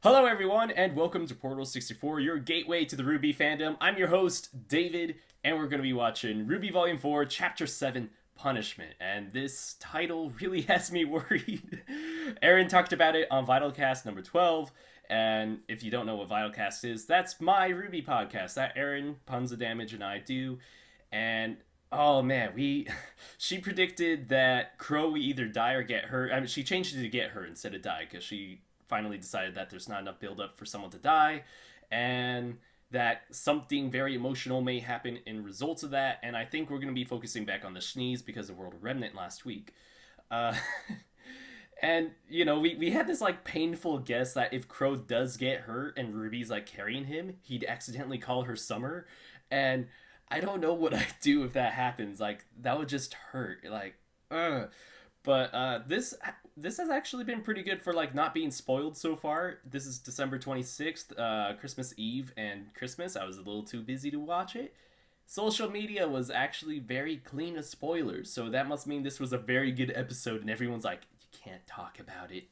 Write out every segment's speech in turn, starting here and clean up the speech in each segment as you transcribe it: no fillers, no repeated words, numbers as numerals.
Hello, everyone, and welcome to Portal64, your gateway to the RWBY fandom. I'm your host, David, and we're going to be watching RWBY Volume 4, Chapter 7, Punishment. And this title really has me worried. Aaron talked about it on Vitalcast number 12, and if you don't know what Vitalcast is, that's my RWBY podcast that Aaron, Punza Damage, and I do. And oh man, she predicted that Crow would either die or get hurt. I mean, she changed it to get hurt instead of die because she finally decided that there's not enough build up for someone to die, and that something very emotional may happen in results of that. And I think we're going to be focusing back on the Shnees because of World of Remnant last week. Uh, and you know, we had this like painful guess that if Crow does get hurt and Ruby's like carrying him, he'd accidentally call her Summer, and I don't know what I'd do if that happens. Like that would just hurt. Like, ugh. But this has actually been pretty good for like not being spoiled so far. This is December 26th, Christmas Eve and Christmas. I was a little too busy to watch it. Social media was actually very clean of spoilers, so that must mean this was a very good episode, and everyone's like, you can't talk about it.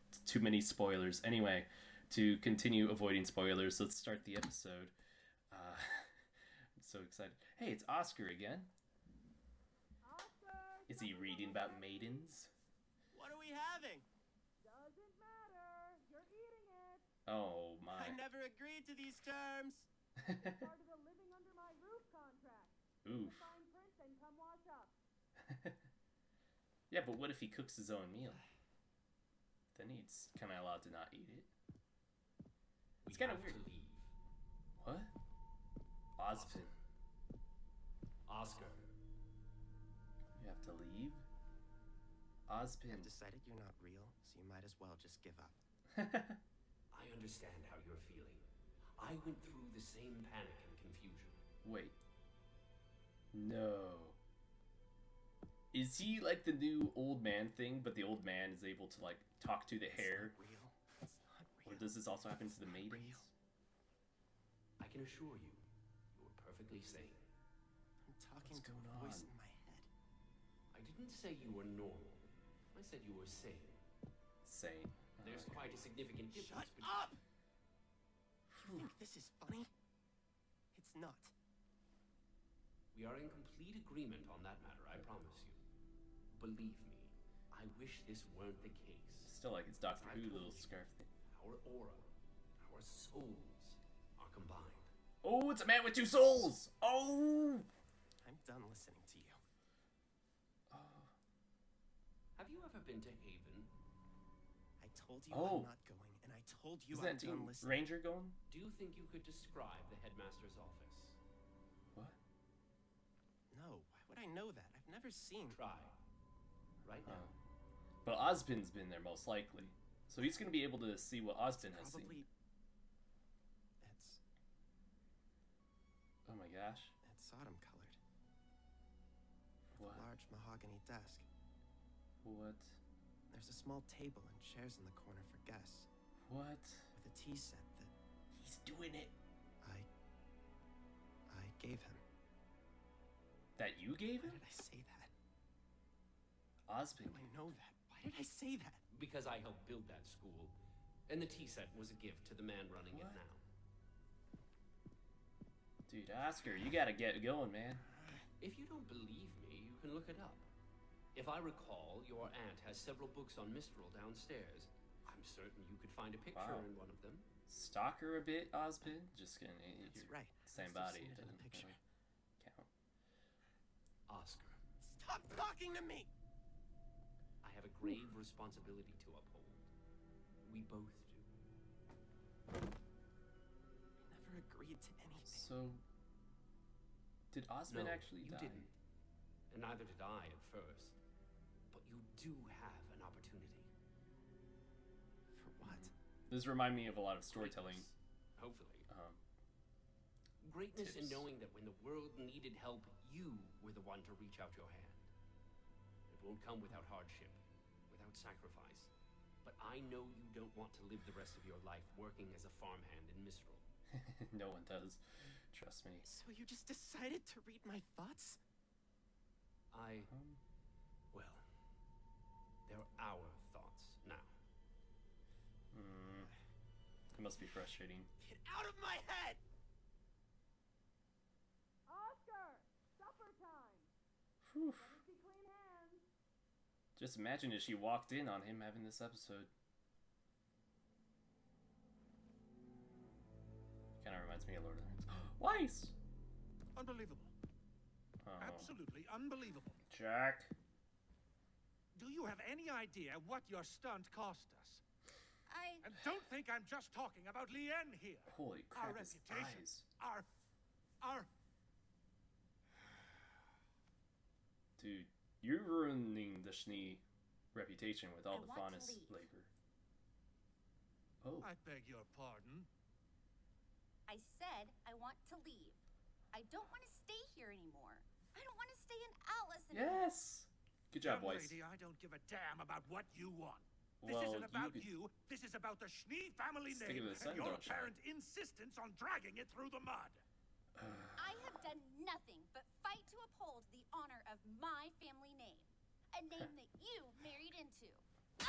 It's too many spoilers. Anyway, to continue avoiding spoilers, let's start the episode. I'm so excited. Hey, it's Oscar again. Is he reading about maidens? What are we having? Doesn't matter. You're eating it. Oh my. I never agreed to these terms. Part of the living under my roof contract. Oof. Fine print and come wash up. Yeah, but what if he cooks his own meal? Then he's kind of allowed to not eat it. It's kind of weird. What? Ozpin. Oscar. You have to leave? Ozpin. I've decided you're not real, so you might as well just give up. I understand how you're feeling. I went through the same panic and confusion. Wait. No. Is he like the new old man thing, but the old man is able to like talk to the hair? It's not real. It's not real. Or does this also happen to the It's not maidens? real. I can assure you, you are perfectly sane. I'm talking What's to going a voice on? in my head. I didn't say you were normal. I said you were sane. Sane. There's quite a significant difference Shut between... up! You think this is funny? It's not. We are in complete agreement on that matter, I promise you. Believe me, I wish this weren't the case. Still like it's Doctor As I Who told little you, scarf thing. Our aura, our souls are combined. Oh, it's a man with two souls! Oh! I'm done listening to you. Have you ever been to Haven? I told you Oh. I'm not going, and I told you Isn't I'm that done Team listening. Ranger going? Do you think you could describe the headmaster's office? What? No, why would I know that? I've never seen. Try. Right now. But Ozpin's been there most likely. So he's gonna be able to see what Ozpin has seen. Probably. It's Oh my gosh. Sodom colored. What? A large mahogany desk. What? There's a small table and chairs in the corner for guests, What? with a tea set that He's doing it. I gave him. That you gave Why him? did I say that? Ozpin. I know that. Why did I say that? Because I helped build that school. And the tea set was a gift to the man running What? it now. Dude, Oscar, you gotta get going, man. If you don't believe me, you can look it up. If I recall, your aunt has several books on Mistral downstairs. I'm certain you could find a picture Wow. in one of them. Stalker a bit, Ozpin. Just kidding. That's You're right. Same Must have body. seen It it in doesn't the picture. really count. Oscar, Stop talking to me! I have a grave responsibility to uphold. We both do. I never agreed to anything. So, did Ozpin No, actually you die? didn't. And neither did I at first. But you do have an opportunity. For what? This remind me of a lot of storytelling. Greatness, hopefully. Greatness in tips. knowing that when the world needed help, you were the one to reach out your hand. It won't come without hardship, without sacrifice. But I know you don't want to live the rest of your life working as a farmhand in Mistral. No one does. Trust me. So you just decided to read my thoughts? Well, they're our thoughts now. must be frustrating. Get out of my head! Oscar, supper time. Whew. Let me see clean hands. Just imagine if she walked in on him having this episode. Kind of reminds me of Lord of the Rings. Weiss! Unbelievable. Oh. Absolutely unbelievable. Jack. Do you have any idea what your stunt cost us? I... And don't think I'm just talking about Lien here. Holy Our crap, his reputation. eyes. Our... Dude, you're ruining the Schnee reputation with all I the want to Faunus leave. labor. Oh. I beg your pardon. I said I want to leave. I don't want to stay here anymore. I don't want to stay in Atlas anymore. Yes! Good job, Young Weiss. lady, I don't give a damn about what you want. This Well, isn't about you could- you. This is about the Schnee family Stick it name to the sun, and your don't you? apparent insistence on dragging it through the mud. I have done nothing but fight to uphold the honor of my family name. A name that you married into.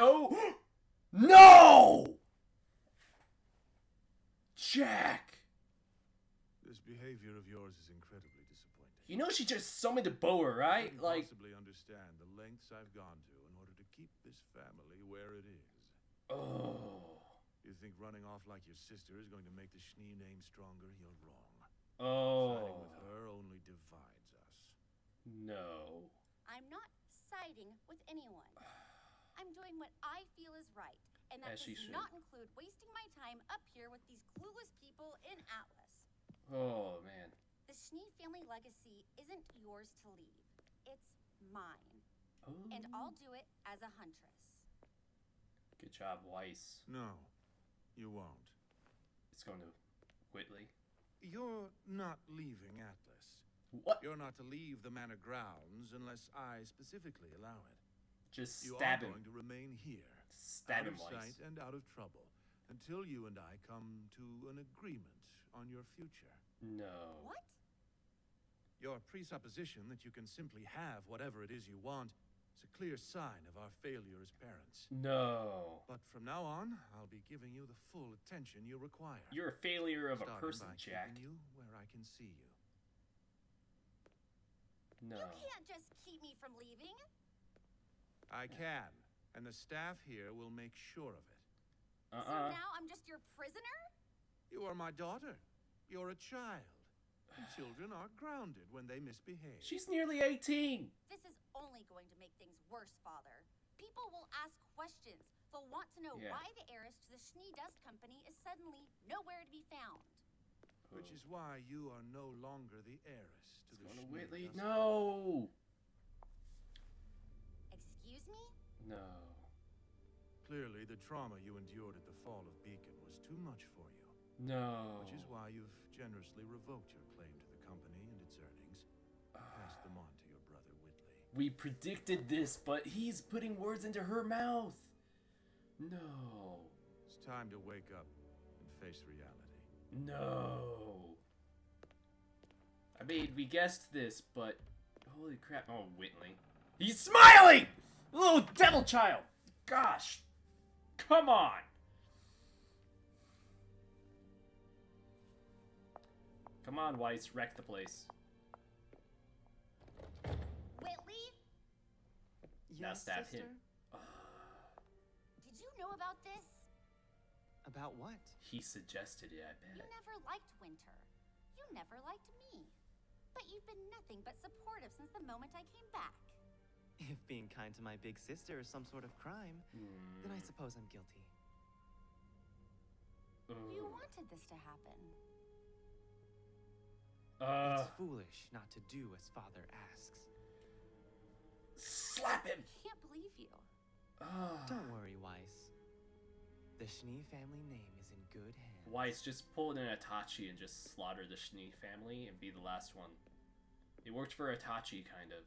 Oh! No! Jack! This behavior of yours is incredibly disappointing. You know she just summoned a boa, right? You Like, possibly understand the lengths I've gone to in order to keep this family where it is. oh. You think running off like your sister is going to make the Schnee name stronger? You're wrong. Siding Oh. with her only divides us. No. I'm not siding with anyone. I'm doing what I feel is right. And that As she does should. not include wasting my time up here with these clueless people in Atlas. Oh, man. The Schnee family legacy isn't yours to leave. It's mine. Oh. And I'll do it as a huntress. Good job, Weiss. No, you won't. It's going to Whitley. You're not leaving Atlas. What? You're not to leave the manor grounds unless I specifically allow it. Just You stab are him. going to remain here, Stab out him, of Weiss. sight and out of trouble, until you and I come to an agreement on your future. No. What? Your presupposition that you can simply have whatever it is you want is a clear sign of our failure as parents. No. But from now on, I'll be giving you the full attention you require. You're a failure of a Starting person, by Jack. keeping you where I can see you. No. You can't just keep me from leaving. I can, and the staff here will make sure of it. So now I'm just your prisoner? You are my daughter. You're a child. And children are grounded when they misbehave. She's nearly 18. This is only going to make things worse, Father. People will ask questions. They'll want to know Yeah. why the heiress to the Schnee Dust Company is suddenly nowhere to be found. Which is why you are no longer the heiress to the Going to Schnee Whitley. Dust. No. Excuse me? No. Clearly, the trauma you endured at the fall of Beacon was too much for you. No. Which is why you've generously revoked your claim to the company and its earnings. Passed them on to your brother Whitley. We predicted this, but he's putting words into her mouth. No. It's time to wake up and face reality. No. I mean, we guessed this, but holy crap. Oh, Whitley. He's smiling! Little devil child! Gosh. Come on. Come on, Weiss. Wreck the place. Whitley? Now stab him. Did you know about this? About what? He suggested it, I You bet. never liked Winter. You never liked me. But you've been nothing but supportive since the moment I came back. If being kind to my big sister is some sort of crime, then I suppose I'm guilty. You wanted this to happen. It's foolish not to do as father asks. Slap him! I can't believe you. Don't worry, Weiss. The Schnee family name is in good hands. Weiss, just pull an Itachi and just slaughter the Schnee family and be the last one. It worked for Itachi, kind of.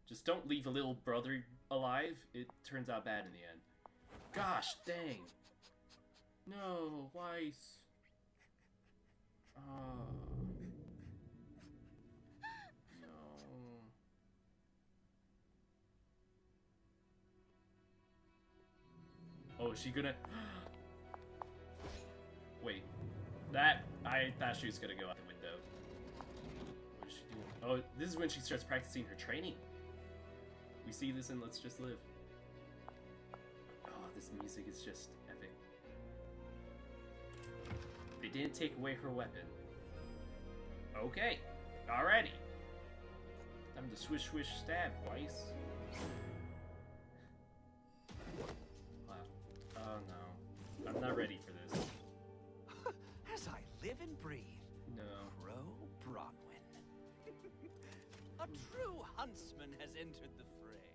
Just don't leave a little brother alive. It turns out bad in the end. Gosh dang. No, Weiss. No. Oh, is she gonna... That she was gonna go out the window. What is she doing? Oh, this is when she starts practicing her training. We see this in Let's Just Live. Oh, this music is just epic. They didn't take away her weapon. Okay, alrighty. Time to swish, swish, stab, Weiss. Wow. Oh no. I'm not ready for this. As I live and breathe, No. Crow Bronwyn. A true huntsman has entered the fray.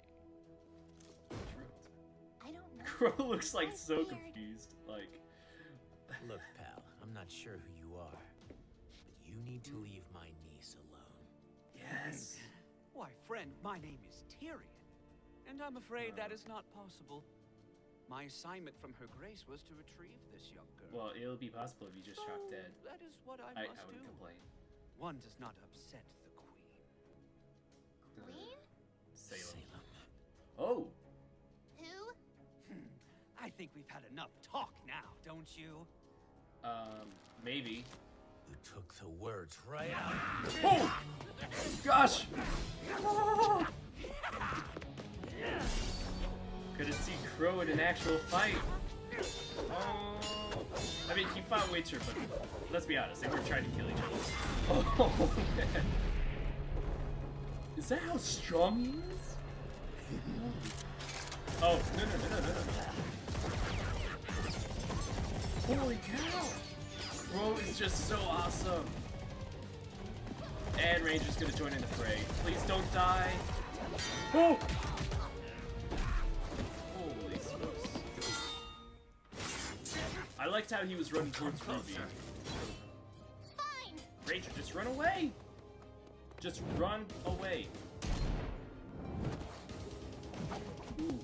I don't know. Crow looks like That's so weird. confused. Like, Look, pal, I'm not sure who you are, but you need to leave my niece alone. yes. Why, friend, my name is Tyrion, and I'm afraid that is not possible. My assignment from Her Grace was to retrieve this young girl. Well, it'll be possible if you just shot dead. That is what I I must do. wouldn't complain. One does not upset the queen. Queen? Salem. Oh! Who? I think we've had enough talk now, don't you? Maybe. You took the words right out. Oh! Gosh! Oh! Could have seen Crow in an actual fight. Oh! I mean, he fought Witcher, but let's be honest, they were trying to kill each other. Oh, man. Is that how strong he is? Oh, no. Holy cow! Crow is just so awesome. And Ranger's gonna join in the fray. Please don't die. Oh! Holy smokes. I liked how he was running towards Ruby. Fine. Ranger, just run away! Just run away. Ooh.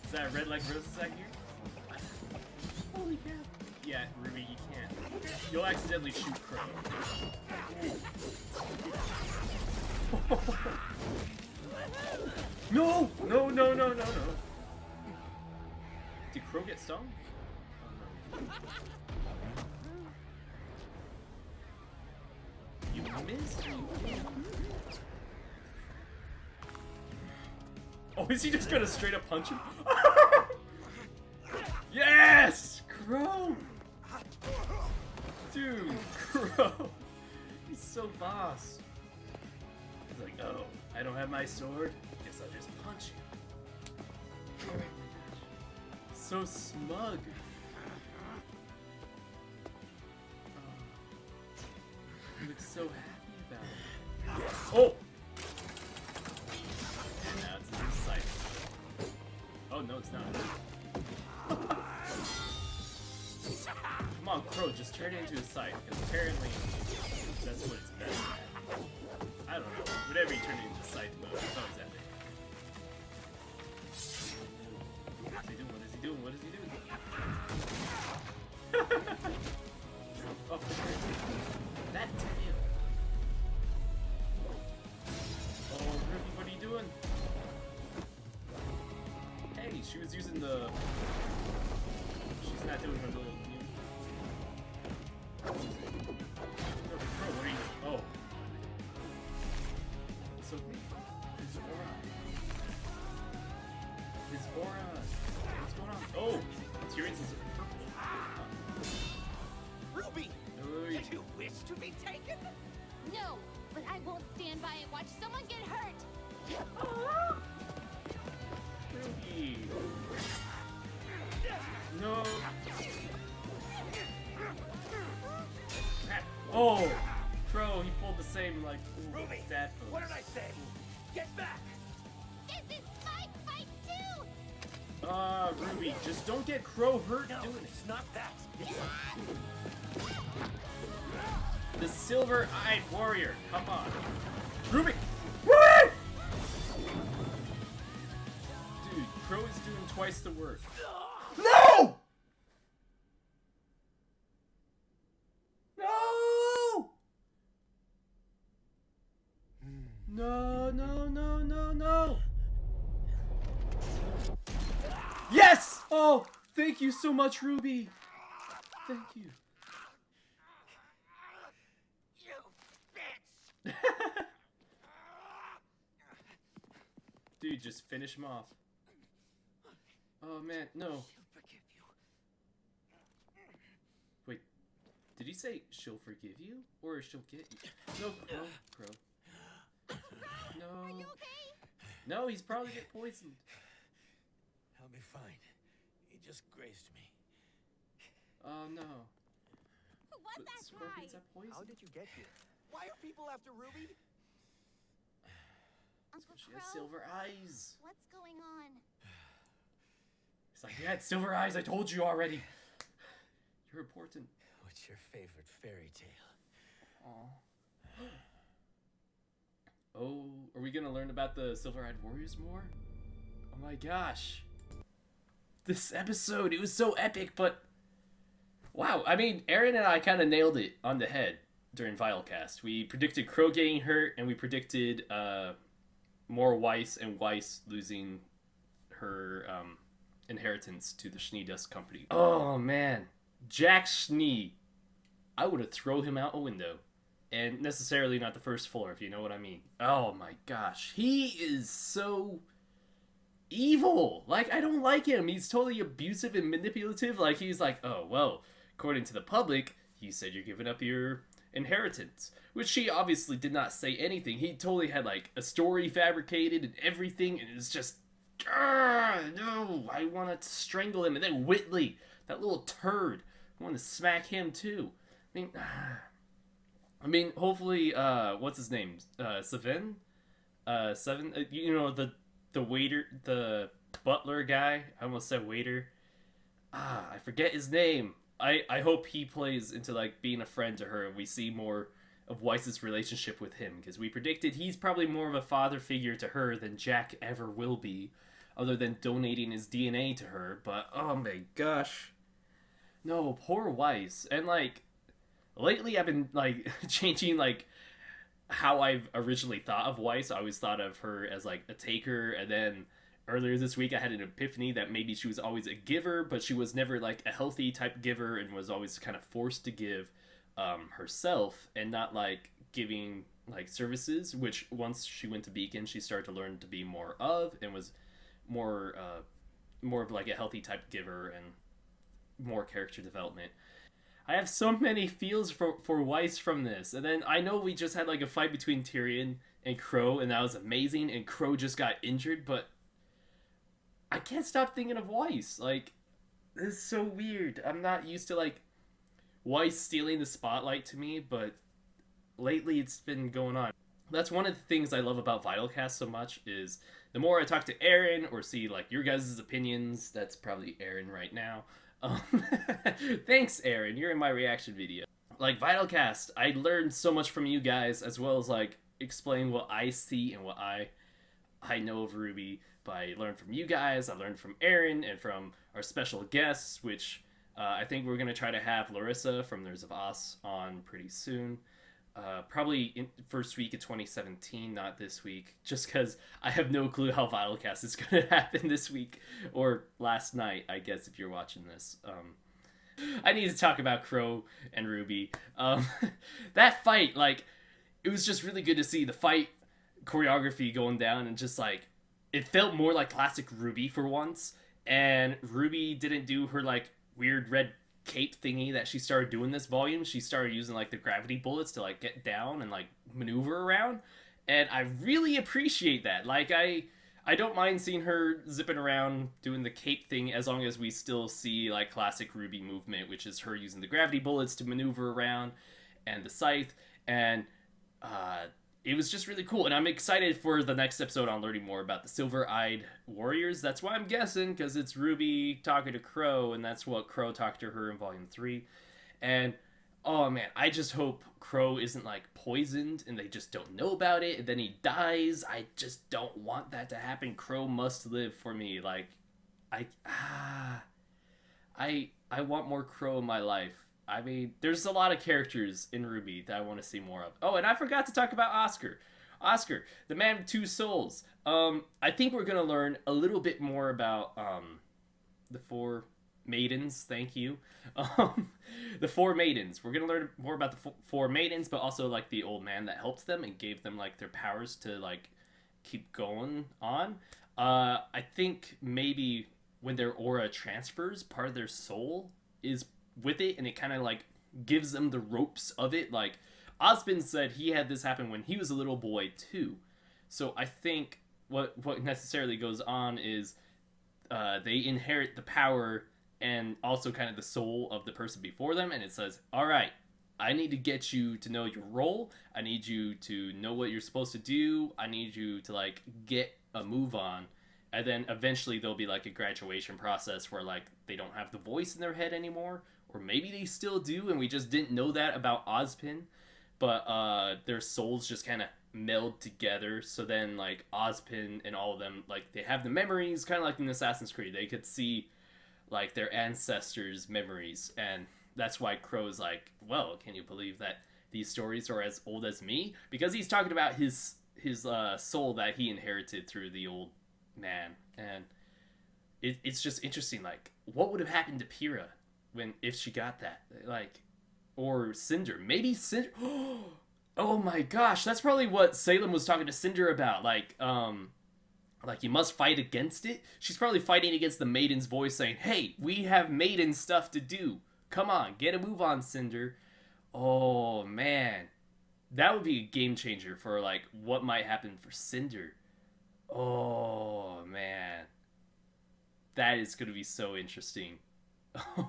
Is that a red like rose sack here? Holy cow. Yeah, Ruby, you can't. You'll accidentally shoot Crow. No! No. Did Crow get stung? Oh, no. You missed me. Oh, is he just gonna straight up punch him? Yes! Crow! Dude, Crow! He's so boss. He's like, oh, I don't have my sword? Guess I'll just punch you. Oh my gosh. So smug. Oh. He looks so happy about it. Oh! And now it's in his sight. Oh, no, it's not. Come on, Crow, just turn it into his sight, because apparently that's what it's best at. I don't know. Whatever you turn it into sight mode, it's always epic. What is he doing? What is he doing? Oh, that tail. Oh, Ruby, what are you doing? Hey, she was using the... She's not doing her little... No, Crow, what are you... Oh. So, his aura. His aura. What's going on? Oh! Tyrion's is purple. Ruby! Oy. Did you wish to be taken? No, but I won't stand by and watch someone get hurt. Ruby. No. Oh! Crow, he pulled the same, like, Ruby, dad pose. what did I say? Get back! This is my fight too. Ruby, just don't get Crow hurt No, doing it. it's not that. It's... The silver-eyed warrior, come on. Ruby! What? Dude, Crow is doing twice the work. No! No! Yes! Oh, thank you so much, Ruby. Thank you. Dude, just finish him off. Oh man, no. She'll forgive you. Wait, did he say she'll forgive you? Or she'll get you? No, Crow. No. Are you okay? No, he's probably get poisoned. I'll be fine. He just grazed me. Oh no. Who was The that scorpions guy? have poison. How did you get here? Why are people after Ruby? Uncle She has Crow, silver eyes. what's going on? He's like, you had silver eyes, I told you already. You're important. What's your favorite fairy tale? Aw. Oh, are we gonna learn about the Silver-Eyed Warriors more? Oh my gosh. This episode, it was so epic, but... Wow, I mean, Aaron and I kind of nailed it on the head during Vitalcast. We predicted Crow getting hurt, and we predicted more Weiss, and Weiss losing her inheritance to the Schnee Dust Company. Oh man, Jack Schnee. I would have thrown him out a window. And necessarily not the first floor, if you know what I mean. Oh my gosh. He is so evil. Like, I don't like him. He's totally abusive and manipulative. Like, he's like, oh, well, according to the public, you said you're giving up your inheritance. Which she obviously did not say anything. He totally had, like, a story fabricated and everything. And it's just, no, I want to strangle him. And then Whitley, that little turd, I want to smack him too. I mean, hopefully, what's his name? Seven? You know, the waiter, the butler guy. I almost said waiter. I forget his name. I hope he plays into, like, being a friend to her, and we see more of Weiss's relationship with him, because we predicted he's probably more of a father figure to her than Jack ever will be, other than donating his DNA to her, but, oh my gosh. No, poor Weiss. And, like... Lately, I've been, like, changing, like, how I've originally thought of Weiss. I always thought of her as, like, a taker, and then earlier this week I had an epiphany that maybe she was always a giver, but she was never, like, a healthy type giver and was always kind of forced to give herself and not, like, giving, like, services, which once she went to Beacon, she started to learn to be more of and was more of, like, a healthy type giver and more character development. I have so many feels for Weiss from this. And then I know we just had like a fight between Tyrion and Crow, and that was amazing, and Crow just got injured, but I can't stop thinking of Weiss. Like, this is so weird. I'm not used to like Weiss stealing the spotlight to me, but lately it's been going on. That's one of the things I love about Vitalcast so much is the more I talk to Aaron or see like your guys' opinions, that's probably Aaron right now. Thanks, Aaron. You're in my reaction video. Like, Vitalcast, I learned so much from you guys, as well as, like, explain what I see and what I know of RWBY. But I learned from you guys, I learned from Aaron, and from our special guests, which I think we're going to try to have Larissa from Nerds of Oz on pretty soon. Probably in first week of 2017, not this week, just because I have no clue how Vitalcast is going to happen this week, or last night, I guess, if you're watching this. I need to talk about Crow and RWBY. That fight, like, it was just really good to see the fight choreography going down, and just, like, it felt more like classic RWBY for once, and RWBY didn't do her, like, weird red cape thingy that she started doing this volume. She started using like the gravity bullets to like get down and like maneuver around, and I really appreciate that. Like, I don't mind seeing her zipping around doing the cape thing, as long as we still see like classic RWBY movement, which is her using the gravity bullets to maneuver around and the scythe, and it was just really cool, and I'm excited for the next episode on learning more about the Silver-Eyed Warriors. That's why I'm guessing, because it's RWBY talking to Crow, and that's what Crow talked to her in Volume 3. And, oh man, I just hope Crow isn't, like, poisoned, and they just don't know about it, and then he dies. I just don't want that to happen. Crow must live for me. Like, I want more Crow in my life. I mean, there's a lot of characters in RWBY that I want to see more of. Oh, and I forgot to talk about Oscar. Oscar, the man with two souls. I think we're going to learn a little bit more about the four maidens. Thank you. The four maidens. We're going to learn more about the four maidens, but also, like, the old man that helped them and gave them, like, their powers to, like, keep going on. I think maybe when their aura transfers, part of their soul is with it, and it kind of like gives them the ropes of it. Like Ozpin said, he had this happen when he was a little boy too. So I think what necessarily goes on is they inherit the power and also kind of the soul of the person before them, and it says, all right, I need to get you to know your role. I need you to know what you're supposed to do. I need you to like get a move on. And then eventually there'll be like a graduation process where like they don't have the voice in their head anymore, or maybe they still do and we just didn't know that about Ozpin. But their souls just kind of meld together. So then like Ozpin and all of them, like they have the memories, kind of like in Assassin's Creed. They could see like their ancestors' memories, and that's why Crow's like, well, can you believe that these stories are as old as me? Because he's talking about his soul that he inherited through the old man. And it's just interesting, like, what would have happened to Pyrrha if she got that? Like, or Cinder. Maybe Cinder... Oh my gosh, that's probably what Salem was talking to Cinder about. Like you must fight against it. She's probably fighting against the maiden's voice saying, hey, we have maiden stuff to do. Come on, get a move on, Cinder. Oh, man. That would be a game changer for, like, what might happen for Cinder. Oh, man. That is going to be so interesting.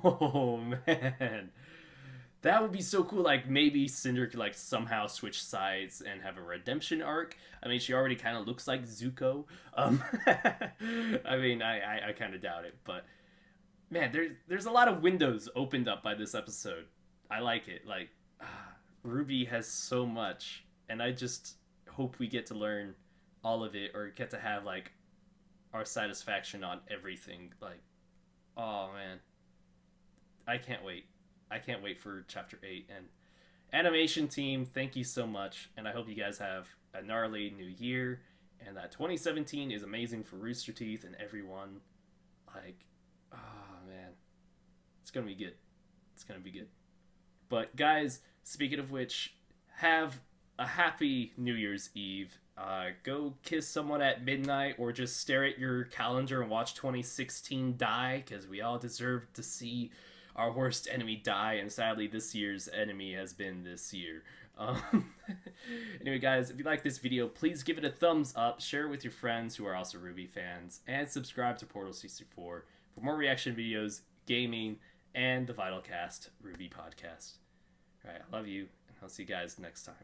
Oh, man. That would be so cool. Like, maybe Cinder could, like, somehow switch sides and have a redemption arc. I mean, she already kind of looks like Zuko. I mean, I kind of doubt it, but... Man, there's a lot of windows opened up by this episode. I like it. Like, RWBY has so much, and I just hope we get to learn all of it, or get to have, like, our satisfaction on everything. Like, oh, man. I can't wait. I can't wait for Chapter 8. And animation team, thank you so much, and I hope you guys have a gnarly new year, and that 2017 is amazing for Rooster Teeth and everyone. Like... Oh, man. It's going to be good. It's going to be good. But, guys, speaking of which, have a happy New Year's Eve. Go kiss someone at midnight, or just stare at your calendar and watch 2016 die, because we all deserve to see our worst enemy die, and sadly, this year's enemy has been this year. Anyway, guys, if you like this video, please give it a thumbs up, share it with your friends who are also RWBY fans, and subscribe to Portal64 for more reaction videos, gaming, and the Vitalcast RWBY podcast. Alright, I love you, and I'll see you guys next time.